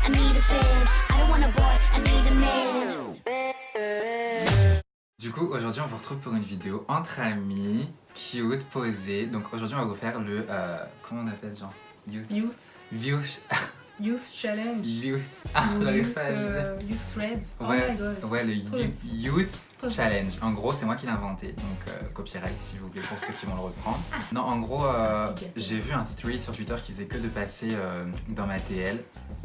I need a fan. I don't want a boy, I need a man. Du coup, aujourd'hui, on vous retrouve pour une vidéo entre amis, cute, posée. Donc aujourd'hui, on va vous faire le... comment on appelle, genre Youth Challenge. Ah, Ou j'arrive pas à le dire. Youth Thread. Oh Ouais, my god. ouais, le Youth Trop Challenge. En gros, c'est moi qui l'ai inventé. Donc, copyright, s'il vous plaît, pour ceux qui vont le reprendre. Non, en gros, j'ai vu un thread sur Twitter qui faisait que de passer dans ma TL.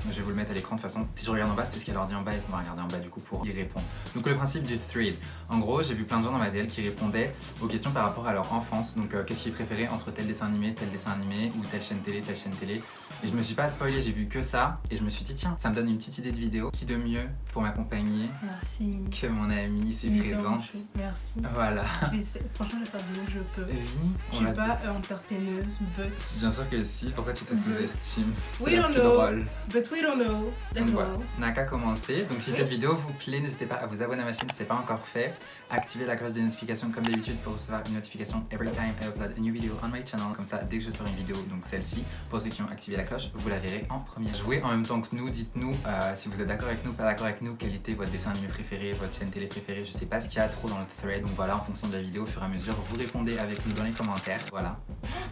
Je vais vous le mettre à l'écran de toute façon. Si je regarde en bas, c'est parce qu'il y a l'ordi en bas et qu'on va regarder en bas du coup pour y répondre. Donc le principe du thread. En gros, j'ai vu plein de gens dans ma TL qui répondaient aux questions par rapport à leur enfance. Donc qu'est-ce qu'ils préféraient entre tel dessin animé ou telle chaîne télé. Et je me suis pas spoilé, j'ai vu que ça. Et je me suis dit tiens, ça me donne une petite idée de vidéo. Qui de mieux pour m'accompagner Merci. que mon amie ici présente. Merci. Voilà. Franchement, je vais faire du mieux que je peux. Oui, Je suis pas entertaineuse, but... Bien sûr que si, pourquoi tu te sous-estimes? We C'est la don't plus know. drôle. But we don't know. That's Donc voilà, all. on n'a qu'à commencer. Donc si cette vidéo vous plaît, n'hésitez pas à vous abonner à ma chaîne si ce n'est pas encore fait. Activez la cloche des notifications comme d'habitude pour recevoir une notification every time I upload a new video on my channel. Comme ça, dès que je sors une vidéo, donc celle-ci, pour ceux qui ont activé la cloche, vous la verrez en premier. Jouez en même temps que nous, dites-nous si vous êtes d'accord avec nous, pas d'accord avec nous, quel était votre dessin animé préféré, votre chaîne télé préférée. Je sais pas ce qu'il y a trop dans le thread. Donc voilà, en fonction de la vidéo, au fur et à mesure, vous répondez avec nous dans les commentaires. Voilà.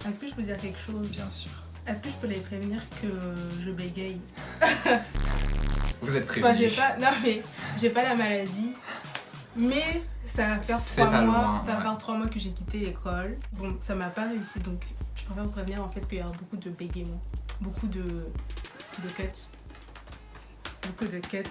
Est-ce que je peux dire quelque chose? Bien sûr. Est-ce que je peux les prévenir que je bégaye? Vous êtes prévenus. J'ai pas la maladie. Mais ça va faire C'est 3 pas mois. loin, Ça va ouais. faire 3 mois que j'ai quitté l'école. Bon, ça m'a pas réussi, donc je préfère vous prévenir en fait qu'il y aura beaucoup de bégaiements. Beaucoup de cuts. Beaucoup de cuts.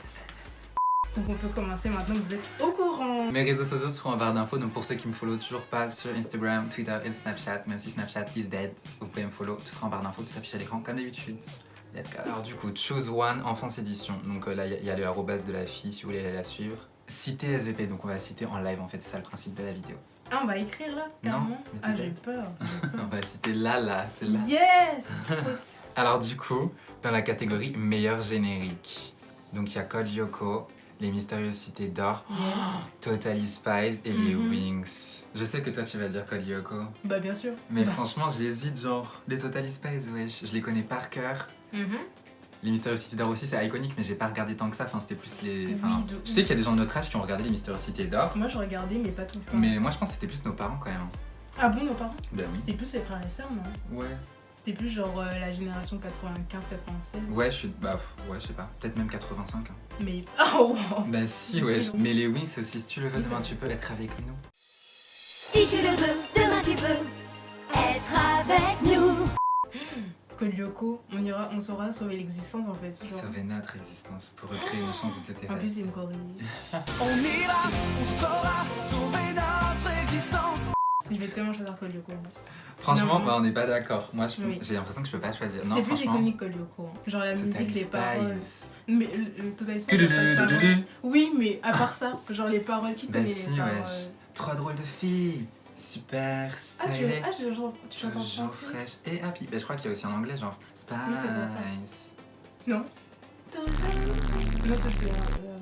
Donc on peut commencer maintenant que vous êtes au courant. Mes réseaux sociaux seront en barre d'infos, donc pour ceux qui me follow toujours pas sur Instagram, Twitter et Snapchat, même si Snapchat is dead, vous pouvez me follow, tout sera en barre d'infos, tout s'affiche à l'écran comme d'habitude. Let's go. Alors du coup, choose one, enfance édition. Donc là, il y a le arrobase de la fille si vous voulez aller la suivre. Citer SVP, donc on va citer en live en fait, c'est ça le principe de la vidéo. Ah, on va écrire là, carrément? mais Ah, peut-être. j'ai peur. On va citer là, celle-là. Yes! Alors du coup, dans la catégorie meilleur générique, donc il y a Code Lyoko, Les Mystérieuses Cités d'Or, Yes. Totally Spies et les Wings. Je sais que toi tu vas dire Code Lyoko, Bah bien sûr. mais Bah. franchement j'hésite genre. Les Totally Spies, wesh, je les connais par cœur. Mhm. Les Mystérieuses Cités d'Or aussi c'est iconique, mais j'ai pas regardé tant que ça, enfin c'était plus les... Enfin, Oui, de je sais ouf. qu'il y a des gens de notre âge qui ont regardé Les Mystérieuses Cités d'Or, Moi je regardais mais pas tout le temps. mais moi je pense que c'était plus nos parents quand même. Ah bon, nos parents? Ben oui. C'était plus les frères et sœurs, non? Ouais. C'était plus genre la génération 95-96. Ouais, je suis... Bah ouais, je sais pas, peut-être même 85. Hein. Mais... Oh wow. Bah si, Si, ouais. c'est long. Mais les Wings aussi, si tu le veux, Oui, demain c'est tu peux être avec nous. Si tu le veux, demain tu peux être avec nous. Code Lyoko, on saura sauver l'existence en fait. Genre. Sauver notre existence pour recréer une chance de En plus c'est une choré. On ira, on saura sauver notre existence. Je vais tellement choisir Code Lyoko en plus. Franchement, Non. bah, on n'est pas d'accord. Moi, Oui. j'ai l'impression que je peux pas choisir. Non, C'est plus franchement. iconique Code Lyoko. Hein. Genre la Totally musique, les paroles. Spies. Mais le Total Spies. y a pas de paroles. Tududududu. Oui, mais à part ça, genre les paroles qui Bah connaissent si, les paroles. wesh. Trois drôles de filles. Super Ah, tu stylé. chantes en Toujours français? fraîche et happy. Bah, je crois qu'il y a aussi en anglais, genre Spice. Oui, c'est pour ça. Non. Non, ça c'est la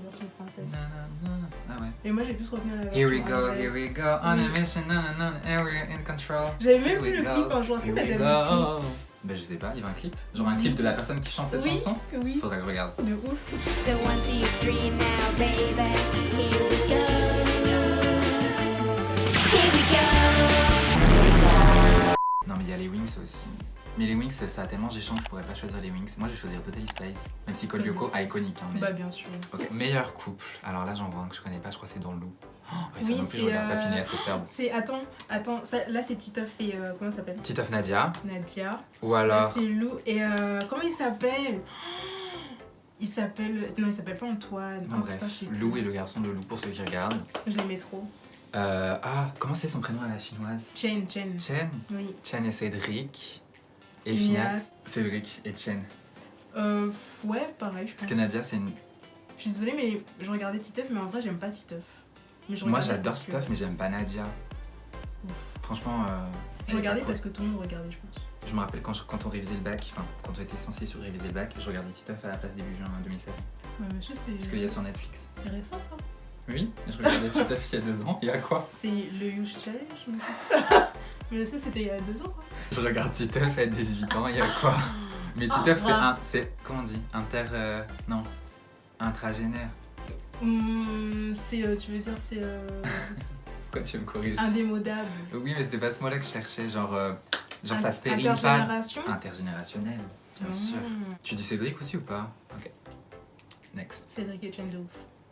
version française. Nanana. Ah ouais. Et moi j'ai plus retenu la version Here we go, anglaise. here we go, on a mission, nanana, and we're in control. J'avais même Here vu we le go, clip un jour. Est-ce que here t'as we déjà vu le go. Bah je sais pas, il y avait un clip. Genre un Oui. clip de la personne qui chante cette clip? chanson. Oui, Faudrait que je regarde. de ouf. So 1, 2, 3 now, baby. Here we go. Here we go. Non mais il y a les Wings aussi. Mais les Wings, ça a tellement géchant que je pourrais pas choisir les Wings. Moi je vais choisir Totally Spies. Même si Code Lyoko a iconique. Hein, mais... Bah bien sûr. Ok, meilleur couple. Alors là j'en vois un que je connais pas, je crois que c'est dans le loup. Oh, ouais, ça Oui, non plus, je c'est, regarde pas Phineas et Ferb. C'est attends, là c'est Titeuf et comment ça s'appelle? Titeuf Nadia. Nadia. Ou Là alors... c'est Lou et comment il s'appelle? Il s'appelle pas Antoine. Non, Oh, bref, putain, je sais plus. Lou et le garçon de Lou pour ceux qui regardent. Je l'aimais trop. Ah, comment c'est son prénom à la chinoise? Chen. Chen. Oui. Chen et Cédric. Et Phineas. Phineas. Cédric et Chen. Ouais, pareil, je pense. Parce que Nadia c'est une... Je suis désolée, mais je regardais Titeuf, mais en vrai, j'aime pas Titeuf. Mais je Moi regardais j'adore parce que- Titeuf mais j'aime pas Nadia. Ouf. Franchement... Je regardais pas parce que tout le monde regardait, je pense. Je me rappelle quand on révisait le bac, enfin quand on était censé sur réviser le bac, je regardais Titeuf à la place début juin 2016. Ouais, monsieur, c'est. Parce qu'il y a sur Netflix. C'est récent, ça. Oui, je regardais Titeuf il y a 2 ans, il y a quoi? C'est le Youth Challenge, mais ça, c'était il y a 2 ans, quoi. Je regarde Titeuf à 18 ans, il y a quoi? Mais Oh, Titeuf, grave. c'est. Comment on dit non. Intragénaire. Tu veux dire, c'est Pourquoi tu me corriges? indémodable. Oui, mais c'était pas ce mot-là que je cherchais. Genre ça se périme pas. Intergénération. Intergénérationnel, bien sûr. Tu dis Cédric aussi ou pas? Ok. Next. Cédric Etienne de ouf.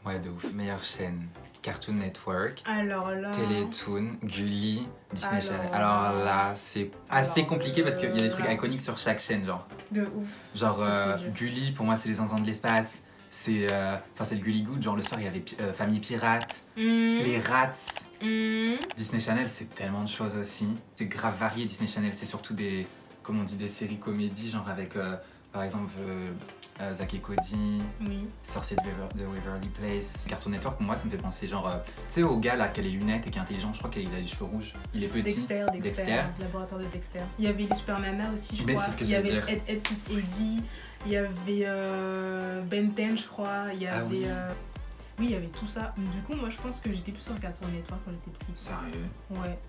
Ouais, de ouf. Meilleure chaîne. Cartoon Network. Alors là. Télétoon, Gulli, Disney Alors Channel. là. Alors là, c'est assez Alors compliqué parce qu'il y a des trucs là. iconiques sur chaque chaîne, genre. De ouf. Genre C'est trop dur. Gulli, pour moi, c'est les zinzins de l'espace. C'est le Gulli Good, genre le soir, il y avait Famille Pirate, les Rats. Disney Channel, c'est tellement de choses aussi. C'est grave varié, Disney Channel. C'est surtout des, comme on dit, des séries comédies, genre avec, par exemple, Zack et Cody, Oui. Sorcier de Waverly Place. Cartoon Network, pour moi, ça me fait penser, genre, tu sais, au gars là qui a les lunettes et qui est intelligent, je crois qu'il a les cheveux rouges. Il est petit. Dexter. Le laboratoire de Dexter. Il y avait les Super Nana aussi, je Mais crois. c'est ce que Il y j'allais avait dire. Ed plus Eddie. Il y avait Ben 10, je crois. Il y avait. Ah oui. Oui, il y avait tout ça. Du coup, moi, je pense que j'étais plus sur Cartoon Network quand j'étais petite. Sérieux? Ouais.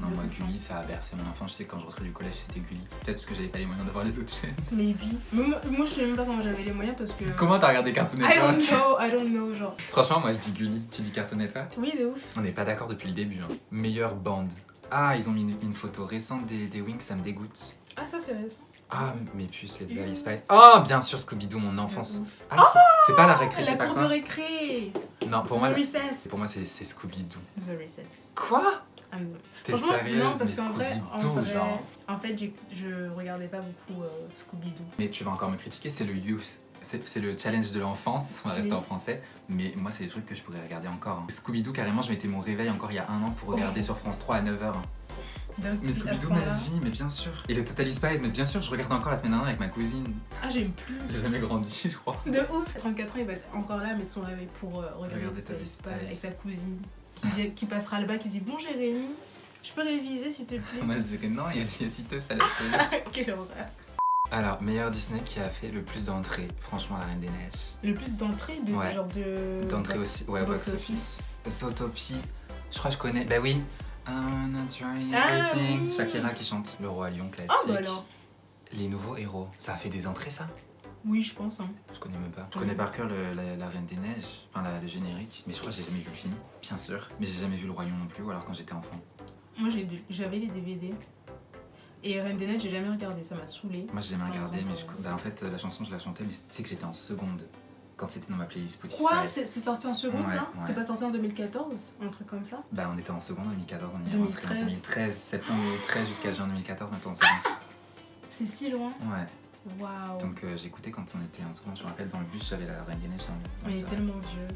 Non, De moi, ouf, Gulli, ça a bercé mon enfance. Je sais, quand je rentrais du collège, c'était Gulli. Peut-être parce que j'avais pas les moyens d'avoir les autres chaînes. Maybe. Mais moi, je sais même pas comment j'avais les moyens parce que. Comment t'as regardé Cartoon I don't Network? know, genre. Franchement, moi, je dis Gulli. Tu dis Cartoon Network? Oui, de ouf. On n'est pas d'accord depuis le début. Hein. Meilleure bande. Ah, ils ont mis une photo récente des Wings, ça me dégoûte. Ah, ça, c'est récent. Ah, mes puces, les Valley Spice. Oh, bien sûr, Scooby-Doo, mon enfance. De ouf. Ah, c'est pas la récré, je sais La pas cour de quoi. récré. Non, pour The moi, Recess. pour moi c'est Scooby-Doo. The Recess. Quoi? Ah, non. T'es Franchement, sérieuse? non, parce Mais qu'en vrai, Scooby-Doo, genre. en fait, je regardais pas beaucoup Scooby-Doo. Mais tu vas encore me critiquer, c'est le youth. C'est le challenge de l'enfance, on va rester Oui. en français. Mais moi, c'est des trucs que je pourrais regarder encore. Hein. Scooby-Doo, carrément, je mettais mon réveil encore il y a un an pour regarder sur France 3 à 9h. Donc, Mais à ce Scooby-Doo, ma point-là. vie, mais bien sûr. Et le Totally Spies, mais bien sûr, je regarde encore la semaine dernière avec ma cousine. Ah, j'aime plus. J'ai jamais grandi, je crois. De ouf. 34 ans, il va être encore là, mettre son réveil pour regarder Regarder Totally Totally Spies Spies. avec sa cousine qui passera le bac, qui dit bon Jérémy, je peux réviser s'il te plaît. Moi, je dirais non, il y a Titeuf à la télé. Quelle horreur. Alors, meilleur Disney qui a fait le plus d'entrées, franchement, La Reine des Neiges. Le plus d'entrées de Ouais. genre de. D'entrées box- aussi, ouais, box office. Zootopie, je crois que je connais, bah oui. I'm not trying Ah everything. oui. Shakira qui chante Le Roi Lion classique. Oh bah alors. Les nouveaux héros, ça a fait des entrées ça? Oui, je pense. Hein. Je connais même pas. Je connais par cœur la Reine des Neiges, enfin le générique, mais je crois que j'ai jamais vu le film, bien sûr. Mais j'ai jamais vu Le Roi Lion non plus, ou alors quand j'étais enfant. Moi, j'avais les DVD. Et Reine des Neiges, j'ai jamais regardé, ça m'a saoulée. Moi j'ai jamais Par regardé, mais exemple, bah, en fait la chanson je la chantais, mais tu sais que j'étais en seconde quand c'était dans ma playlist Spotify. Quoi? C'est sorti en seconde Ouais, ça? ouais. C'est pas sorti en 2014? Un truc comme ça? Bah on était en seconde en 2014, on y est rentré en 2013. 2013, septembre 2013 jusqu'à juin 2014, on était en seconde. C'est si loin? Ouais. Waouh! Donc j'écoutais quand on était en seconde, je me rappelle dans le bus j'avais la Reine des Neiges dans On le est tellement vieux.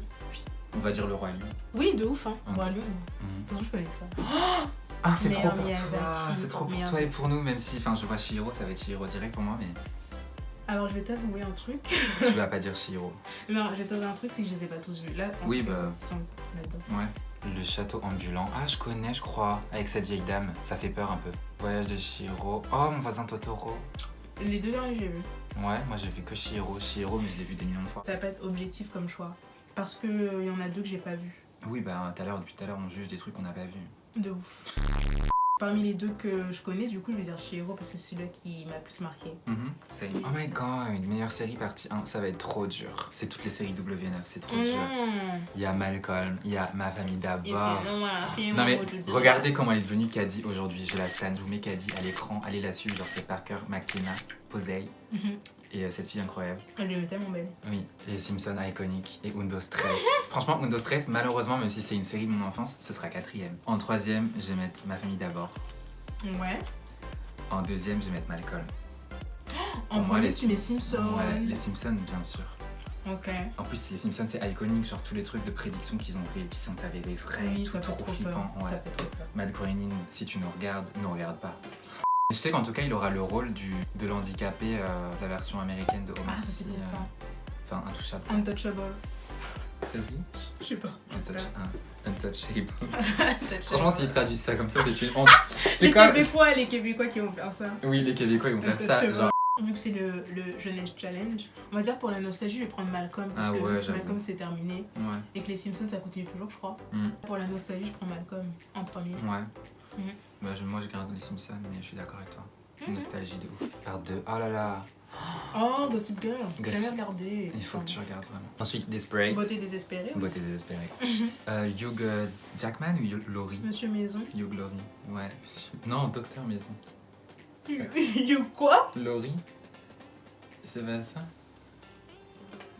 On va dire Le Roi Lion. Oui, de ouf, hein. Ok. Roi Lion. De Mhm. toute façon, je connais que ça. Ah c'est trop Meilleur pour toi, Miyazaki, c'est trop pour meilleur. toi et pour nous, même si enfin je vois Chihiro, ça va être Chihiro direct pour moi, mais Alors, je vais t'avouer un truc. tu vas pas dire Chihiro. Non, je vais t'avouer un truc, c'est que je les ai pas tous vus. Là, en Oui, tout cas, bah. ils sont là-dedans. Ouais. Le château ambulant. Ah je connais je crois, avec cette vieille dame, ça fait peur un peu. Voyage de Chihiro. Oh mon voisin Totoro. Les deux derniers, j'ai vu. Ouais, moi j'ai vu que Chihiro, mais je l'ai vu des millions de fois. Ça va pas être objectif comme choix. Parce que y en a deux que j'ai pas vus. Oui bah depuis tout à l'heure on juge des trucs qu'on n'a pas vus. De ouf. Parmi les deux que je connais, du coup, je vais dire Chihiro parce que c'est celui qui m'a plus marqué. Same. Oh my god, une meilleure série partie 1, ça va être trop dur. C'est toutes les séries W9, c'est trop dur. Il y a Malcolm, il y a Ma famille d'abord. Non mais regardez comment elle est devenue Caddy aujourd'hui, je la stan, je vous mets Caddy à l'écran, allez la suivre, genre c'est Parker McKenna, Posey, et cette fille incroyable. Elle est tellement belle. Oui, les Simpsons iconiques et Undo Stress. Franchement, Undo Stress, malheureusement, même si c'est une série de mon enfance, ce sera 4ème. En 3ème, je vais mettre Ma famille d'abord. Ouais. En 2ème, je vais mettre Malcolm. En premier, tu mets Simpson. Ouais, les Simpsons, bien sûr. Ok. En plus, les Simpsons, c'est iconique, genre tous les trucs de prédiction qu'ils ont fait, qui sont avérés vrais, Oui, et ça tout, fait trop trop flippant. peur. Ouais. Ça fait trop peur. Matt Groening, si tu nous regardes, ne regarde pas. Je sais qu'en tout cas, il aura le rôle de l'handicapé, la version américaine de Homer Ah, ça c'est Sy, peut-être ça. Enfin, intouchable. Untouchable. Ça se dit Je sais pas. Untouchable. Franchement, Franchement, s'ils traduisent ça comme ça, c'est une honte. les C'est quoi Québécois qui vont faire ça. Oui, les Québécois, ils vont faire ça. Untouchable. Genre... Vu que c'est le Jeunesse Challenge, on va dire pour la nostalgie, je vais prendre Malcolm parce Ah que ouais, vu que j'avoue. Malcolm c'est terminé Ouais. et que les Simpsons ça continue toujours, je crois. Mm. Pour la nostalgie, je prends Malcolm en premier. Ouais. Mhm. Bah, moi, je garde les Simpsons, mais je suis d'accord avec toi. Nostalgie de ouf. Part 2. Oh là là. Oh, Gossip Girl. J'ai Gossip- jamais regardé. Il faut que tu regardes vraiment. Ensuite, Desperate. Beauté désespérée. Beauté désespérée. Hugh Jackman ou Hugh Laurie? Monsieur Maison. Hugh Laurie. Ouais. Non, Docteur Maison. You quoi? Laurie? C'est pas ça?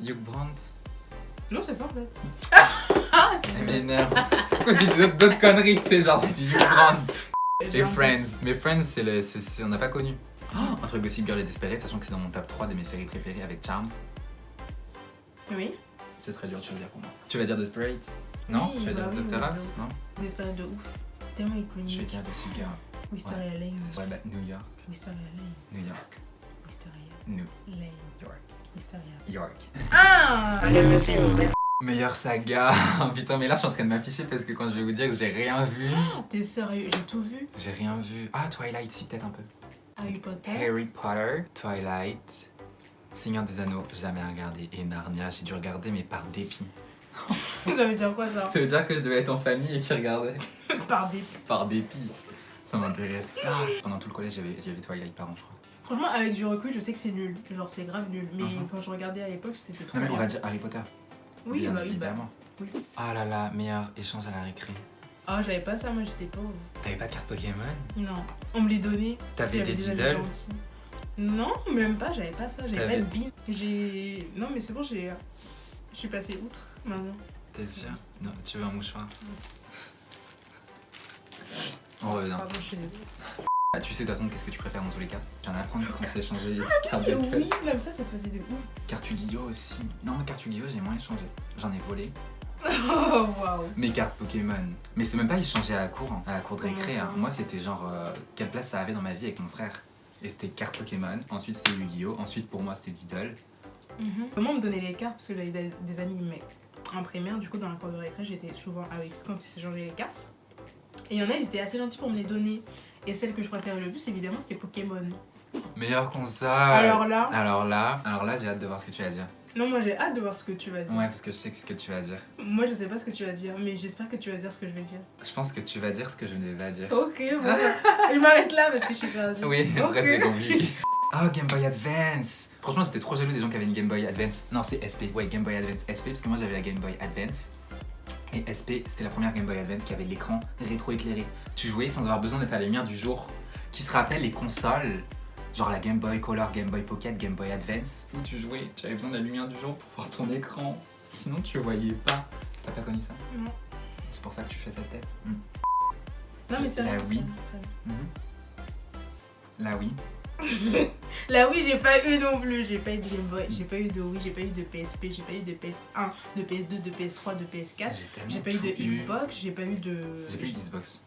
Hugh Brandt? Non, c'est ça en fait. Elle m'énerve. Pourquoi je dis d'autres conneries, tu sais, genre j'ai dit Hugh Brandt. J'ai Et un Friends. Mais Friends, on n'a pas connu. Entre Gossip Girl et Desperate, sachant que c'est dans mon top 3 de mes séries préférées avec Charmed. doute. Oui. C'est très dur de choisir pour moi. Tu vas dire Desperate? Non? Oui, Tu vas bah dire oui, Doctor oui, House? oui. Non? Désespérée de ouf. Tellement Je iconique. vais dire Gossip Girl. Wisteria Lane. Ouais, bah New York. Wisteria Lane. New York. Wisteria New Lane. York. Wisteria. York. Ah, le monsieur. Meilleure saga. Putain, mais là je suis en train de m'afficher parce que quand je vais vous dire que j'ai rien vu. T'es sérieux? J'ai tout vu. J'ai rien vu. Ah, Twilight, si, peut-être un peu. Harry Potter. Harry Potter, Twilight, Seigneur des Anneaux, jamais regardé. Et Narnia, j'ai dû regarder, mais par dépit. Ça veut dire quoi ça? Ça veut dire que je devais être en famille et qui regardait. Par dépit. Par dépit. Ça m'intéresse pas. Pendant tout le collège, j'avais Twilight par an, je crois. Franchement, avec du recul, je sais que c'est nul. Genre, c'est grave nul. Mais Mhm. quand je regardais à l'époque, c'était trop Non, mais on bien. va dire Harry Potter. Oui, Bien bah oui, bah. évidemment. Oui. Ah là là, meilleur échange à la récré. Ah, j'avais pas ça, moi j'étais pauvre. T'avais pas de carte Pokémon? Non, on me les donnait. parce T'avais qu'il y des avait amis Diddle? gentils. Non, même pas, j'avais pas ça. J'avais pas T'avais- de bille. J'ai. Non, mais c'est bon, je suis passée outre maintenant. T'es sûr? Non, tu veux un mouchoir? On revient. Pardon, je suis désolée. Ah, tu sais de toute façon qu'est-ce que tu préfères dans tous les cas? J'en ai à apprendre qu'on s'est échangé les cartes de Oui, quest. comme ça se faisait de ouf. Carte Yu-Gi-Oh aussi. Non, mais carte Yu-Gi-Oh j'ai moins échangé. J'en ai volé. Oh, waouh. Mes cartes Pokémon. Mais c'est même pas échangé à la cour de Comment récré. ça Hein. Moi c'était genre quelle place ça avait dans ma vie avec mon frère. Et c'était carte Pokémon. Ensuite c'était Yu-Gi-Oh. Ensuite pour moi c'était Diddle. Comment me donner les cartes? Parce que j'avais des amis mais en primaire, du coup, dans la cour de récré, j'étais souvent avec eux quand ils s'échangeaient les cartes. Et il y en a, ils étaient assez gentils pour me les donner. Et celle que je préférais le plus, évidemment, c'était Pokémon. Meilleure console. Alors là, Alors là j'ai hâte de voir ce que tu vas dire. non, moi j'ai hâte de voir ce que tu vas dire. Ouais parce que je sais ce que tu vas dire. Moi je sais pas ce que tu vas dire, mais j'espère que tu vas dire ce que je vais dire. Je pense que tu vas dire ce que je ne vais pas dire. Ok, bon. Je m'arrête là parce que je suis perdue. Oui, après Ok. c'est compliqué. Oh, Game Boy Advance. Franchement, j'étais trop jaloux des gens qui avaient une Game Boy Advance. Non, c'est SP. Ouais, Game Boy Advance SP, parce que moi j'avais la Game Boy Advance. Et SP, c'était la première Game Boy Advance qui avait l'écran rétro-éclairé. Tu jouais sans avoir besoin d'être à la lumière du jour. Qui se rappelle les consoles, genre la Game Boy Color, Game Boy Pocket, Game Boy Advance, où tu jouais, tu avais besoin de la lumière du jour pour voir ton écran. Sinon, tu voyais pas. T'as pas connu ça? Non. C'est pour ça que tu fais cette tête. Non, mais c'est La vrai. Wii. c'est vrai. Là, oui. La Wii, j'ai pas eu non plus. J'ai pas eu de Game Boy, j'ai pas eu de Wii, j'ai pas eu de PSP, j'ai pas eu de PS1, de PS2, de PS3, de PS4. tellement J'ai pas eu de tout Xbox, j'ai pas eu de. J'ai pas eu Xbox.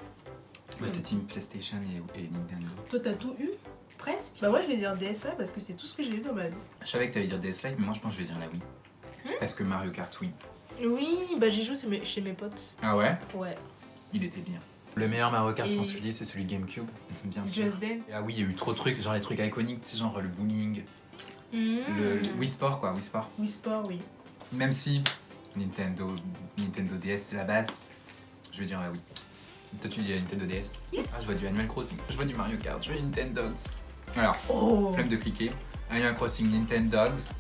Moi j'étais team PlayStation et Nintendo. Toi, t'as tout eu? Presque? Bah, ouais, je vais dire DS là parce que c'est tout ce que j'ai eu dans ma vie. Je savais que t'allais dire DS Lite, mais moi je pense que je vais dire la Wii. Parce que Mario Kart, oui. Oui, bah j'ai joué chez mes potes. Ah ouais? Ouais. Il était bien. Le meilleur Mario Kart Et- qu'on se dit, c'est celui de GameCube, bien sûr. Just Dance. Ah oui, il y a eu trop de trucs, genre les trucs iconiques, tu sais, genre le bowling, le Wii Sport quoi, Wii Sport. Wii Sport, oui. Même si Nintendo DS c'est la base, je vais dire la Wii. Toi tu dis la Nintendo DS. Yes. Ah, je vois du Animal Crossing, je vois du Mario Kart, je vois Nintendogs. Alors, Oh. flemme de cliquer. Animal Crossing, Nintendogs,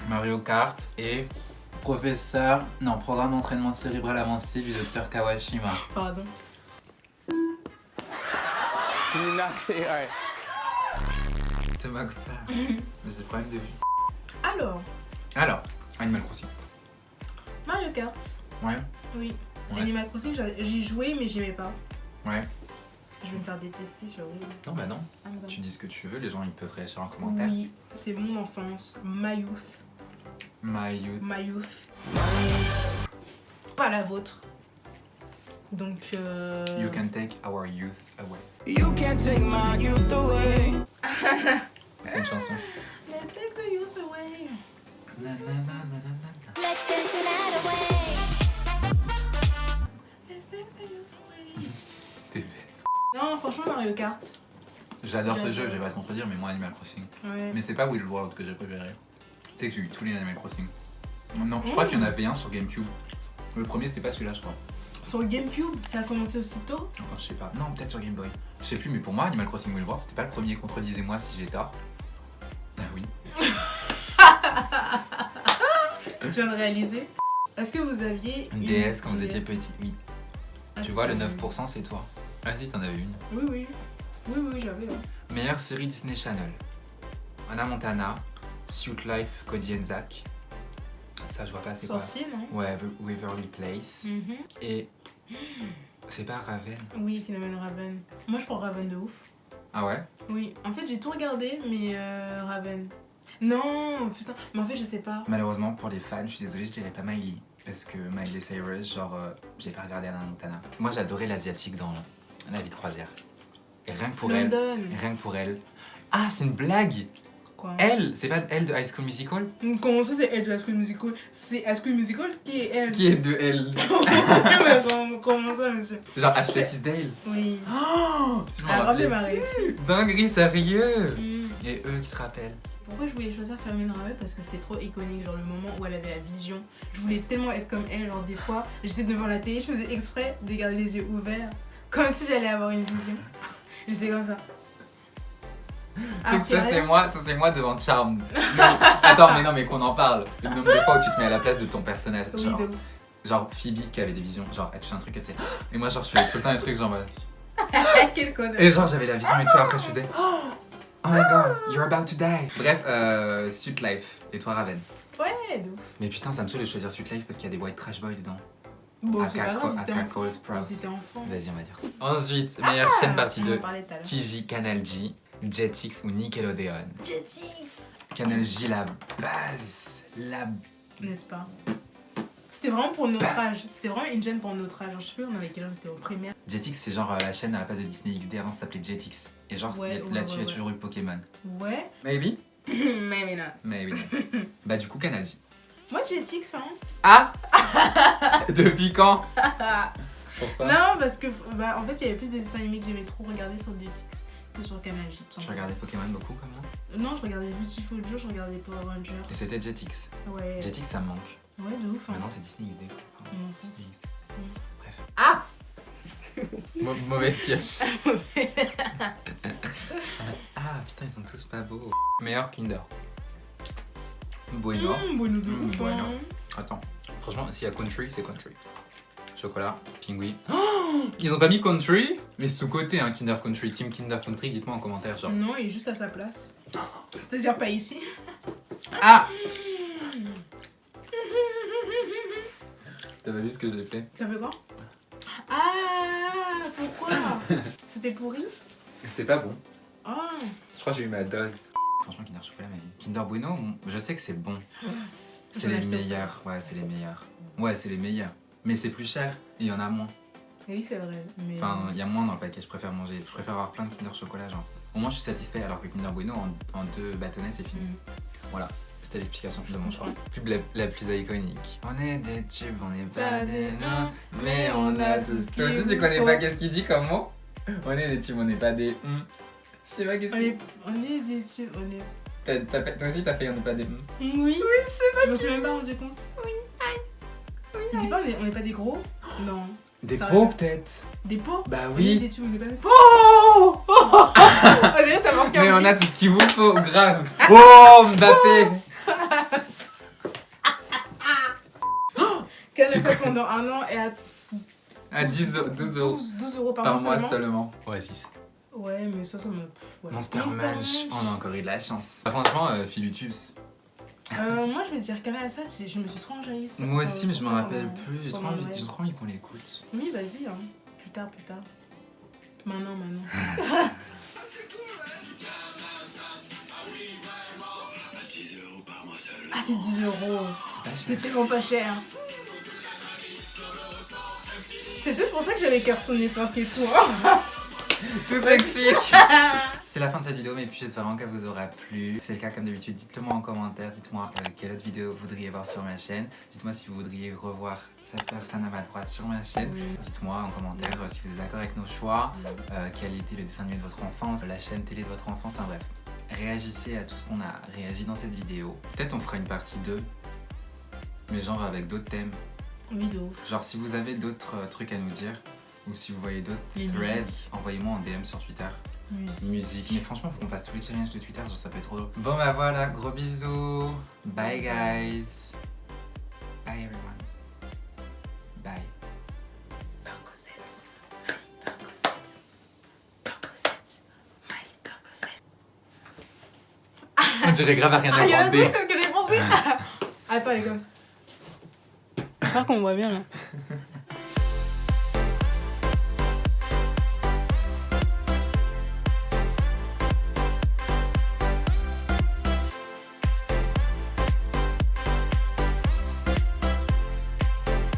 Mario Kart et programme d'entraînement cérébral avancé du docteur Kawashima. Pardon. Alright. Te moque pas. Mais c'est le problème de vue. Alors, Animal Crossing. Mario Kart. Ouais, Oui. Ouais. Animal Crossing, j'y jouais mais j'aimais pas. ouais. Je vais me faire détester sur Wii. Non, bah non. Ah, bah. Tu dis ce que tu veux, les gens ils peuvent réagir en commentaire. Oui, c'est mon enfance. My youth. My youth. My youth. Pas la vôtre. Donc, You can take our youth away. You can't take my youth away. C'est une chanson. Let's take the youth away. Na, na, na, na, na, na. Let's dance the night away. Let's take the youth away. T'es bête. Non, franchement, Mario Kart. J'adore ce J'adore. jeu, je vais pas te contredire, mais moi Animal Crossing. Ouais. Mais c'est pas Will World que j'ai préféré. Tu sais que j'ai eu tous les Animal Crossing. Non, je crois qu'il y en avait un sur GameCube. Le premier c'était pas celui-là, je crois. Sur Gamecube, ça a commencé aussitôt. Enfin, je sais pas. Non, peut-être sur Game Boy. Je sais plus, mais pour moi, Animal Crossing Wild World, c'était pas le premier. Contredisez-moi si j'ai tort. Ah oui. Je viens de réaliser. Est-ce que vous aviez Une DS quand vous DS? étiez petit, oui. Ah, Tu vois, le c'était- 9%, c'est toi. Ah si, t'en avais une. Oui, oui. Oui, oui, j'avais. Ouais. Meilleure série Disney Channel. Hannah Montana, Suite Life, Cody and Zach. Ça, je vois pas, c'est quoi? Sorcier, non? Ouais, Waverly Place. Mhm. Et. C'est pas Raven. Oui, Phénomène Raven. Moi, je prends Raven de ouf. Ah ouais? Oui, en fait, j'ai tout regardé, mais Raven. Non, putain, mais en fait, je sais pas. Malheureusement, pour les fans, je suis désolée, je dirais pas Miley. Parce que Miley Cyrus, genre, j'ai pas regardé Hannah Montana. Moi, j'adorais l'asiatique dans La vie de croisière. Et rien que pour elle. London. Rien que pour elle. Ah, c'est une blague! Quoi? Elle! C'est pas elle de High School Musical? Comment ça, c'est elle de High School Musical? C'est High School Musical qui est elle. Qui est de elle? Mais comment ça, monsieur? Genre Ashley Tisdale? Oui. Oh, je m'en Alors, rappelais. m'a réussi. Dinguerie, sérieux! Mm. Et eux qui se rappellent. Pourquoi je voulais choisir Phénomène Raven? Parce que c'était trop iconique, genre le moment où elle avait la vision. Je voulais tellement être comme elle, genre des fois, j'étais devant la télé, je faisais exprès de garder les yeux ouverts, comme si j'allais avoir une vision. J'étais comme ça. Donc ça c'est moi devant Charmed. Non, attends, mais non, mais qu'on en parle. Le nombre de fois où tu te mets à la place de ton personnage. Oui, Genre, de ouf. genre Phoebe qui avait des visions, genre elle touche un truc, elle faisait. Et moi genre je faisais tout le temps des trucs genre. Quel connard. Et genre j'avais la vision et tout, après je faisais. Oh my god, you're about to die. Bref, Suite Life. Et toi Raven. Ouais, de ouf. Mais putain, ça me saoule de choisir Suite Life parce qu'il y a des white trash boys dedans. Bon, c'est pas Aka grave, c'était enfant. Cole Sprouse. Ils étaient enfants. Vas-y, on va dire ça. Ensuite, meilleure chaîne partie On en 2. parlait tout à l'heure. TJ, Canal J, Jetix ou Nickelodeon. Jetix. Canal J, la base. N'est-ce pas? C'était vraiment pour notre âge. C'était vraiment une chaîne pour notre âge. Je sais plus, on avait quel âge, c'était au primaire. Jetix, c'est genre la chaîne à la place de Disney XD. Avant, ça s'appelait Jetix. Et genre, Ouais, là-dessus, il y a ouais. toujours eu Pokémon. Ouais. Maybe? Mais là. Maybe. Bah, du coup, Canal J. Moi, Jetix, hein. Ah! Depuis quand? Pourquoi? Non, parce que, bah, en fait, il y avait plus des dessins animés que j'aimais trop regarder sur Jetix que sur Canal J. Tu regardais Pokémon beaucoup comme ça? Non, je regardais Beautiful Joe, je regardais Power Rangers. Et c'était Jetix. Ouais. Jetix, ça me manque. Ouais, de ouf. Hein. Maintenant, c'est Disney XD. Pardon, Mm. Disney XD. Bref. Ah. Mauvaise pioche. Ah putain, ils sont tous pas beaux. Meilleur Kinder. Bueno. Bueno de ouf. Bueno. Hein. Attends, franchement, s'il y a country, c'est country. Chocolat, pingui. Oh, ils ont pas mis country? Mais sous-côté, hein, Kinder Country. Team Kinder Country, dites-moi en commentaire, genre. Non, il est juste à sa place. C'est-à-dire pas ici. Ah! T'as pas vu ce que j'ai fait? Ça fait quoi? Ah, pourquoi? C'était pourri? C'était pas bon. Ah. Je crois que j'ai eu ma dose. Franchement, Kinder Chocolat, ma vie. Kinder Bueno, je sais que c'est bon. C'est J'en ai les acheté meilleurs. Ouais, c'est les meilleurs. Ouais, c'est les meilleurs. Mais c'est plus cher et il y en a moins. Oui, c'est vrai. Mais... Enfin, il y a moins dans le paquet. Je préfère avoir plein de Kinder Chocolat, genre. Au moins, je suis satisfait. Alors que Kinder Bueno, en 2 bâtonnets, c'est fini. Voilà. C'était l'explication de mon choix. Pub la plus iconique. On est des tubes, on n'est pas des nains, mais on a tout ce qu'il Toi aussi, tu connais pas qu'est-ce qu'il dit comme mot? On est des tubes, on n'est pas des Je sais pas qu'est-ce qu'il dit. On est des tubes, on est... Toi aussi, t'as fait on n'est pas des Oui, oui, je sais pas. Je me suis même pas rendu compte. Oui, aïe. Il dit pas on est pas des gros? Non. Des Ça pots va. peut-être? Des pots? Bah On est oui. des tubes, on est pas des pots. Oh. On dirait t'as manqué Mais un on a beat. tout ce qu'il vous faut, grave. Oh Mbappé. Qu'elle a ça pendant un an et à 12 euros 12 euros par, par mois mois seulement. seulement. Ouais, 6. Ouais, mais ça me... ouais. Monster Monster Munch, on a encore eu de la chance. Franchement, Philutubes. Moi, je vais dire Canal ça, je me suis trop enjaillée. ça, Moi aussi, mais je sur me ça, rappelle plus. J'ai trop pendant envie, Noël. j'ai trop envie qu'on l'écoute. Oui, vas-y, hein. Plus tard. Maintenant. Ah, c'est 10 euros. C'est pas C'est cher. tellement pas cher. C'est peut-être pour ça que j'avais Cartoon Network et tout. Hein. Tout s'explique. C'est la fin de cette vidéo, mais puis j'espère vraiment qu'elle vous aura plu. Si c'est le cas, comme d'habitude, dites-le moi en commentaire. Dites-moi quelle autre vidéo vous voudriez voir sur ma chaîne. Dites-moi si vous voudriez revoir cette personne à ma droite sur ma chaîne. Oui. Dites-moi en commentaire si vous êtes d'accord avec nos choix, quel était le dessin animé de votre enfance, la chaîne télé de votre enfance, enfin bref. Réagissez à tout ce qu'on a réagi dans cette vidéo. Peut-être on fera une partie 2, mais genre avec d'autres thèmes. Oui, de ouf. Genre si vous avez d'autres trucs à nous dire, ou si vous voyez d'autres Les threads, musiques. envoyez-moi en DM sur Twitter. Musique. Mais franchement, faut qu'on passe tous les challenges de Twitter, genre ça peut être trop drôle. Bon bah voilà, gros bisous. Bye guys. Bye everyone. Bye. Percocet. Percocet. Percocet. Miley Percocet. On dirait grave à rien Ah, il y a un demander. truc, c'est ce que j'ai pensé. Attends les gars. J'espère qu'on me voit bien là.